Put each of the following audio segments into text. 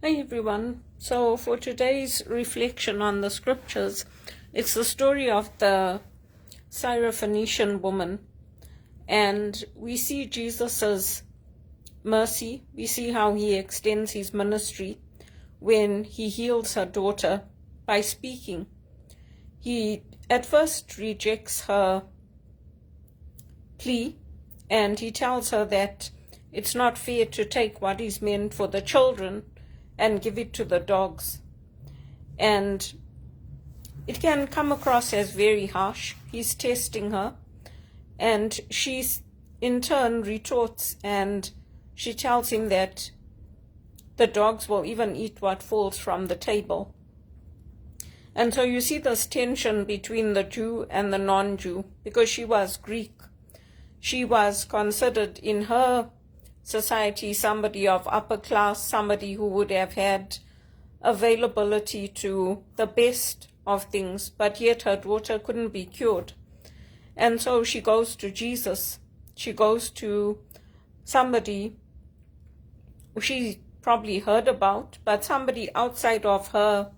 Hi everyone. So for today's reflection on the scriptures, it's the story of the Syrophnecian woman. And we see Jesus's mercy. We see how he extends his ministry when he heals her daughter by speaking. He at first rejects her plea, and he tells her that it's not fair to take what is meant for the children and give it to the dogs. And it can come across as very harsh. He's testing her, and she in turn retorts, and she tells him that the dogs will even eat what falls from the table. And so you see this tension between the Jew and the non-Jew, because she was Greek. She was considered in her society somebody of upper class, somebody who would have had availability to the best of things, but yet her daughter couldn't be cured. And so she goes to Jesus. She goes to somebody she probably heard about, but somebody outside of her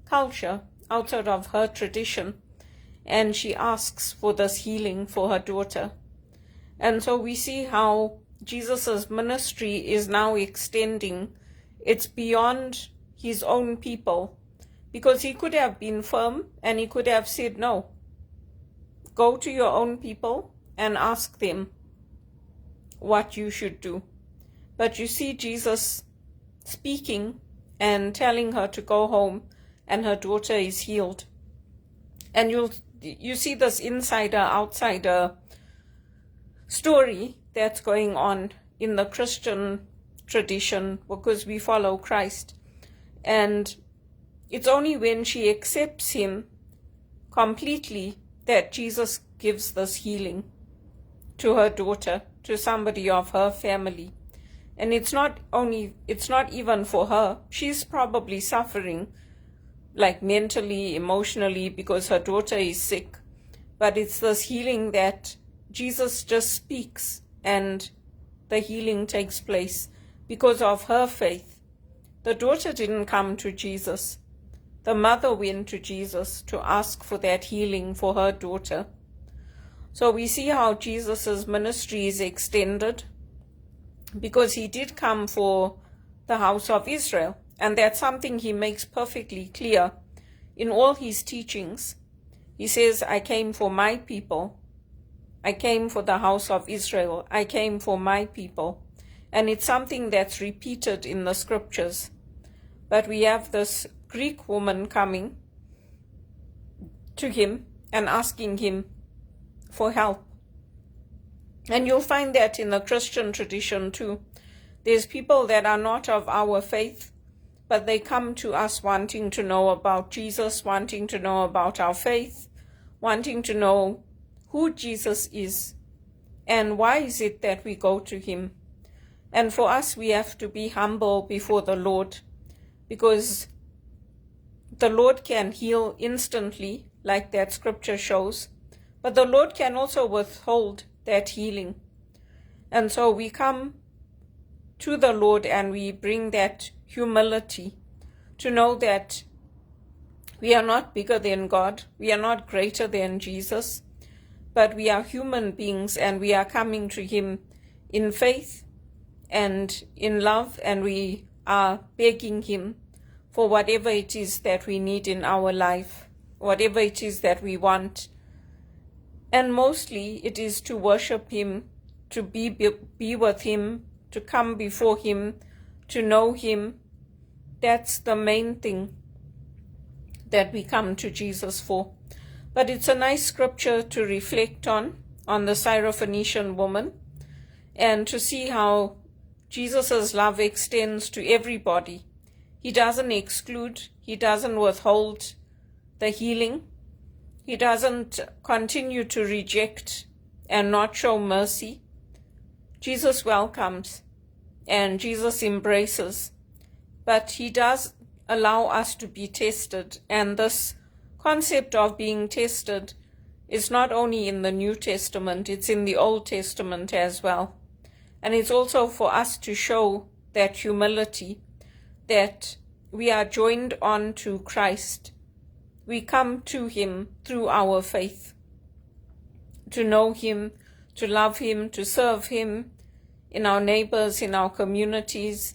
culture, outside of her tradition, and she asks for this healing for her daughter. And so we see how Jesus's ministry is now extending. It's beyond his own people, because he could have been firm and he could have said, no, go to your own people and ask them what you should do. But you see Jesus speaking and telling her to go home, and her daughter is healed. And you see this insider-outsider story that's going on in the Christian tradition, because we follow Christ. And it's only when she accepts him completely that Jesus gives this healing to her daughter, to somebody of her family. And it's not even for her. She's probably suffering, like mentally, emotionally, because her daughter is sick. But it's this healing that Jesus just speaks, and the healing takes place because of her faith. The daughter didn't come to Jesus. The mother went to Jesus to ask for that healing for her daughter. So we see how Jesus's ministry is extended, because he did come for the house of Israel. And that's something he makes perfectly clear in all his teachings. He says, I came for my people. I came for the house of Israel. I came for my people. And it's something that's repeated in the scriptures. But we have this Greek woman coming to him and asking him for help. And you'll find that in the Christian tradition too. There's people that are not of our faith, but they come to us wanting to know about Jesus, wanting to know about our faith, wanting to know who Jesus is, and why is it that we go to him. And for us, we have to be humble before the Lord, because the Lord can heal instantly, like that scripture shows, but the Lord can also withhold that healing. And so we come to the Lord and we bring that humility to know that we are not bigger than God, we are not greater than Jesus, but we are human beings, and we are coming to him in faith and in love, and we are begging him for whatever it is that we need in our life, whatever it is that we want. And mostly it is to worship him, to be with him, to come before him, to know him. That's the main thing that we come to Jesus for. But it's a nice scripture to reflect on the Syrophnecian woman, and to see how Jesus' love extends to everybody. He doesn't exclude, he doesn't withhold the healing, he doesn't continue to reject and not show mercy. Jesus welcomes and Jesus embraces, but he does allow us to be tested. And this concept of being tested is not only in the New Testament, it's in the Old Testament as well. And it's also for us to show that humility, that we are joined on to Christ. We come to him through our faith, to know him, to love him, to serve him in our neighbors, in our communities,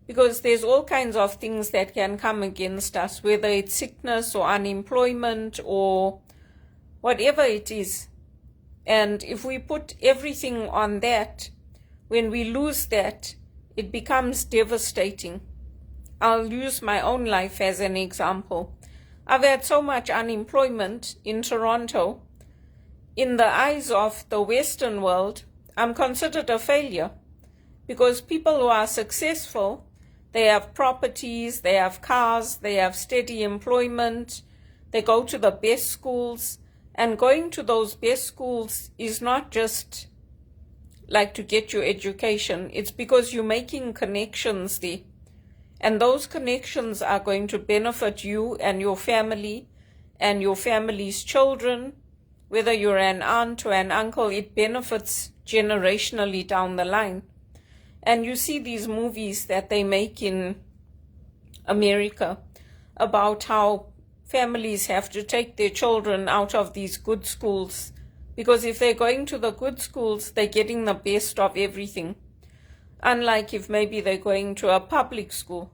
because there's all kinds of things that can come against us, whether it's sickness or unemployment or whatever it is. And if we put everything on that, when we lose that, it becomes devastating. I'll use my own life as an example. I've had so much unemployment in Toronto. In the eyes of the Western world, I'm considered a failure, because people who are successful, they have properties, they have cars, they have steady employment, they go to the best schools, and going to those best schools is not just like to get your education, it's because you're making connections there. And those connections are going to benefit you and your family and your family's children. Whether you're an aunt or an uncle, it benefits generationally down the line. And you see these movies that they make in America about how families have to take their children out of these good schools, because if they're going to the good schools, they're getting the best of everything. Unlike if maybe they're going to a public school.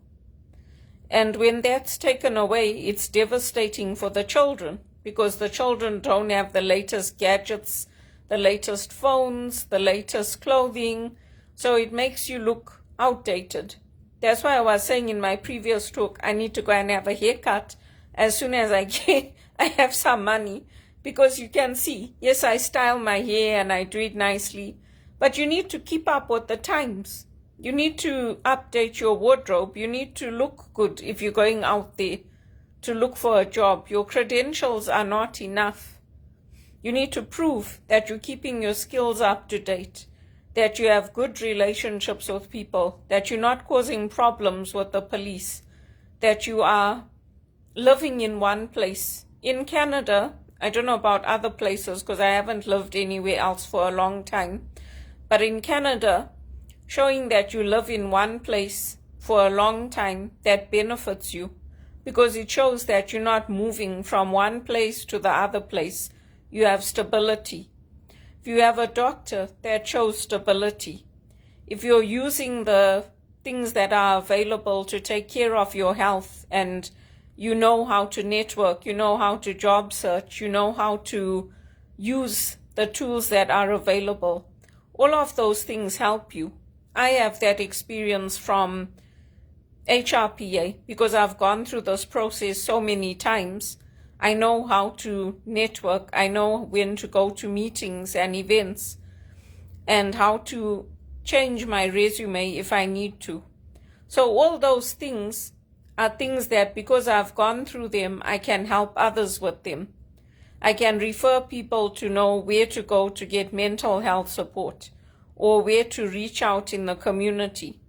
And when that's taken away, it's devastating for the children, because the children don't have the latest gadgets, the latest phones, the latest clothing, so it makes you look outdated. That's why I was saying in my previous talk, I need to go and have a haircut as soon as I have some money, because you can see, yes, I style my hair and I do it nicely, but you need to keep up with the times. You need to update your wardrobe. You need to look good if you're going out there to look for a job. Your credentials are not enough. You need to prove that you're keeping your skills up to date, that you have good relationships with people, that you're not causing problems with the police, that you are living in one place. In Canada, I don't know about other places because I haven't lived anywhere else for a long time, but in Canada, showing that you live in one place for a long time, that benefits you, because it shows that you're not moving from one place to the other place. You have stability. If you have a doctor, that shows stability. If you're using the things that are available to take care of your health, and you know how to network, you know how to job search, you know how to use the tools that are available, all of those things help you. I have that experience from HRPA because I've gone through this process so many times. I know how to network. I know when to go to meetings and events and how to change my resume if I need to. So all those things are things that because I've gone through them, I can help others with them. I can refer people to know where to go to get mental health support, or where to reach out in the community,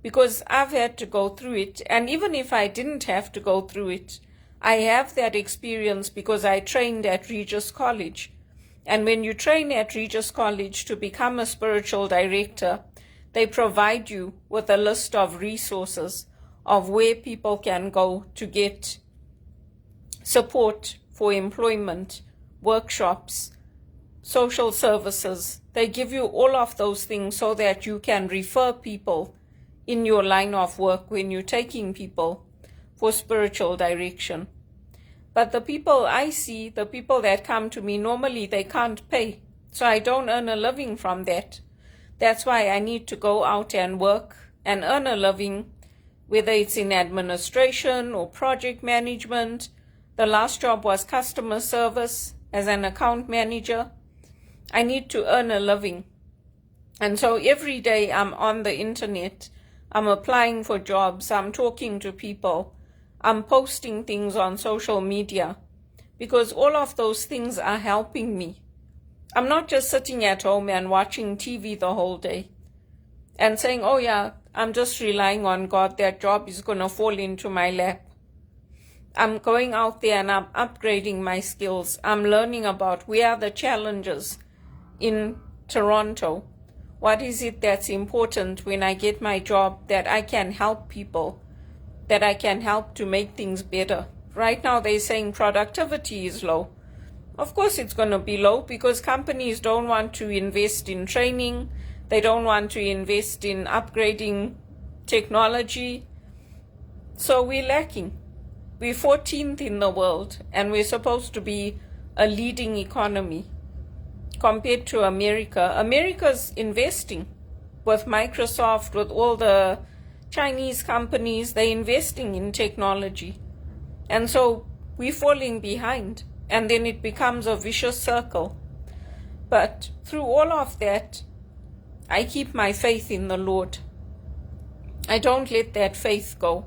because I've had to go through it. And even if I didn't have to go through it, I have that experience because I trained at Regis College. And when you train at Regis College to become a spiritual director, they provide you with a list of resources of where people can go to get support for employment, workshops, social services. They give you all of those things so that you can refer people in your line of work when you're taking people for spiritual direction. But the people I see, the people that come to me, normally they can't pay. So I don't earn a living from that. That's why I need to go out and work and earn a living, whether it's in administration or project management. The last job was customer service as an account manager. I need to earn a living. And so every day I'm on the internet, I'm applying for jobs, I'm talking to people, I'm posting things on social media, because all of those things are helping me. I'm not just sitting at home and watching TV the whole day and saying, oh yeah, I'm just relying on God, that job is going to fall into my lap. I'm going out there and I'm upgrading my skills. I'm learning about where are the challenges in Toronto. What is it that's important when I get my job that I can help people that I can help to make things better. Right now they're saying productivity is low. Of course it's going to be low because companies don't want to invest in training. They don't want to invest in upgrading technology. So we're lacking. We're 14th in the world, and we're supposed to be a leading economy compared to America. America's investing with Microsoft, with all the Chinese companies. They're investing in technology. And so we're falling behind, and then it becomes a vicious circle. But through all of that, I keep my faith in the Lord. I don't let that faith go.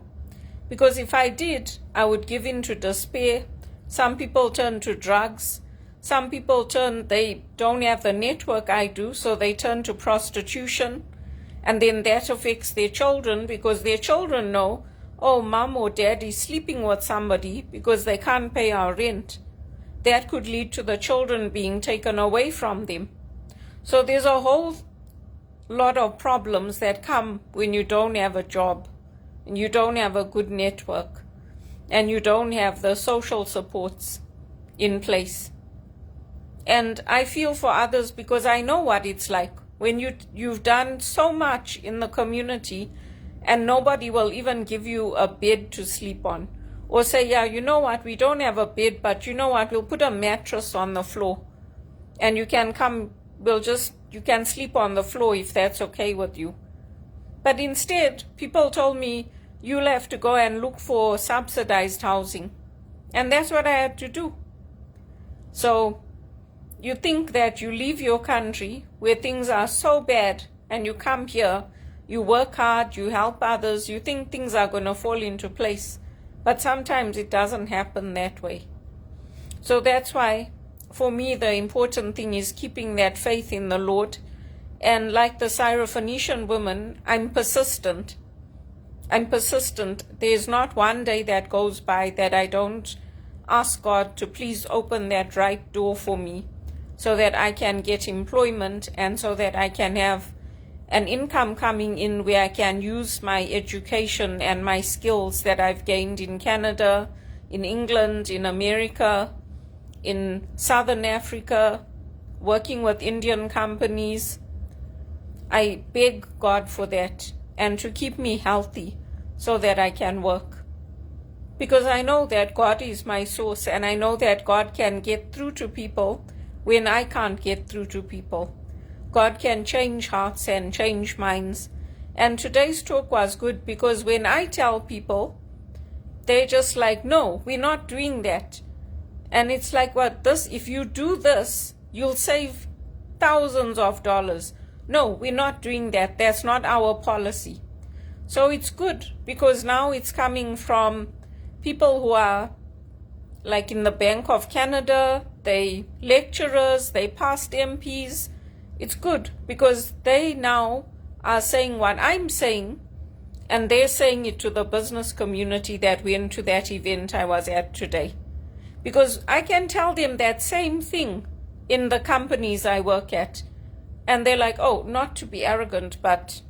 Because if I did, I would give in to despair. Some people turn to drugs. Some people they don't have the network I do, so they turn to prostitution. And then that affects their children because their children know, oh, mom or dad is sleeping with somebody because they can't pay our rent. That could lead to the children being taken away from them. So there's a whole lot of problems that come when you don't have a job, and you don't have a good network, and you don't have the social supports in place. And I feel for others because I know what it's like when you've done so much in the community and nobody will even give you a bed to sleep on, or say, yeah, you know what, we don't have a bed, but you know what, we'll put a mattress on the floor and you can come, you can sleep on the floor if that's okay with you. But instead, people told me, you'll have to go and look for subsidized housing. And that's what I had to do. So you think that you leave your country where things are so bad and you come here, you work hard, you help others, you think things are going to fall into place. But sometimes it doesn't happen that way. So that's why, for me, the important thing is keeping that faith in the Lord. And like the Syrophnecian woman, I'm persistent. There's not one day that goes by that I don't ask God to please open that right door for me so that I can get employment and so that I can have an income coming in where I can use my education and my skills that I've gained in Canada, in England, in America, in Southern Africa, working with Indian companies. I beg God for that and to keep me healthy so that I can work. Because I know that God is my source and I know that God can get through to people when I can't get through to people. God can change hearts and change minds. And today's talk was good because when I tell people, they're just like, no, we're not doing that. And it's like, what, if you do this, you'll save thousands of dollars. No, we're not doing that. That's not our policy. So it's good because now it's coming from people who are like in the Bank of Canada, they lecturers, they past MPs. It's good because they now are saying what I'm saying, and they're saying it to the business community that went to that event I was at today. Because I can tell them that same thing in the companies I work at. And they're like, oh, not to be arrogant, but...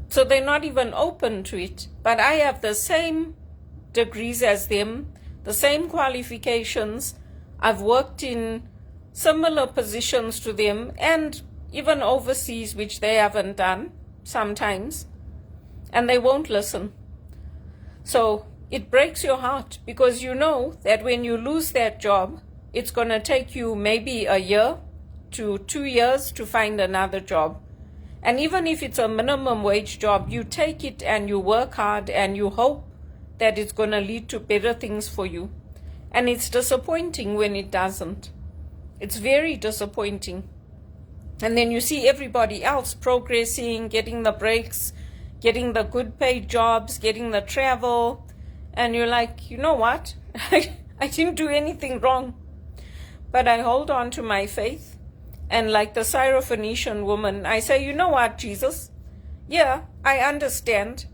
So they're not even open to it. But I have the same degrees as them, the same qualifications. I've worked in similar positions to them and even overseas, which they haven't done sometimes. And they won't listen. So it breaks your heart because you know that when you lose that job, it's going to take you maybe a year to 2 years to find another job. And even if it's a minimum wage job, you take it and you work hard and you hope that it's going to lead to better things for you. And it's disappointing when it doesn't. It's very disappointing. And then you see everybody else progressing, getting the breaks, getting the good paid jobs, getting the travel. And you're like, you know what? I didn't do anything wrong. But I hold on to my faith. And like the Syrophnecian woman, I say, you know what, Jesus? Yeah, I understand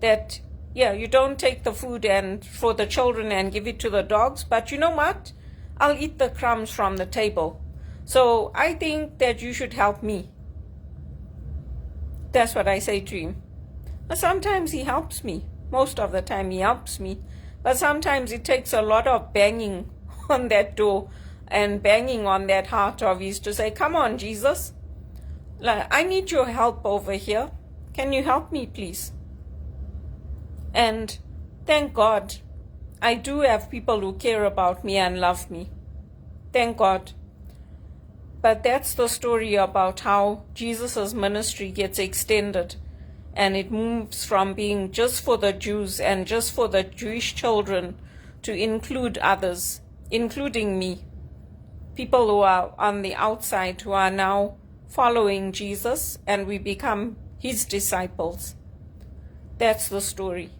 that, yeah, you don't take the food and for the children and give it to the dogs. But you know what? I'll eat the crumbs from the table. So I think that you should help me. That's what I say to him. But sometimes he helps me. Most of the time he helps me. But sometimes it takes a lot of banging on that door and banging on that heart of his to say, come on, Jesus. I need your help over here. Can you help me, please? And thank God, I do have people who care about me and love me. Thank God. But that's the story about how Jesus' ministry gets extended, and it moves from being just for the Jews and just for the Jewish children to include others, including me, people who are on the outside who are now following Jesus, and we become his disciples. That's the story.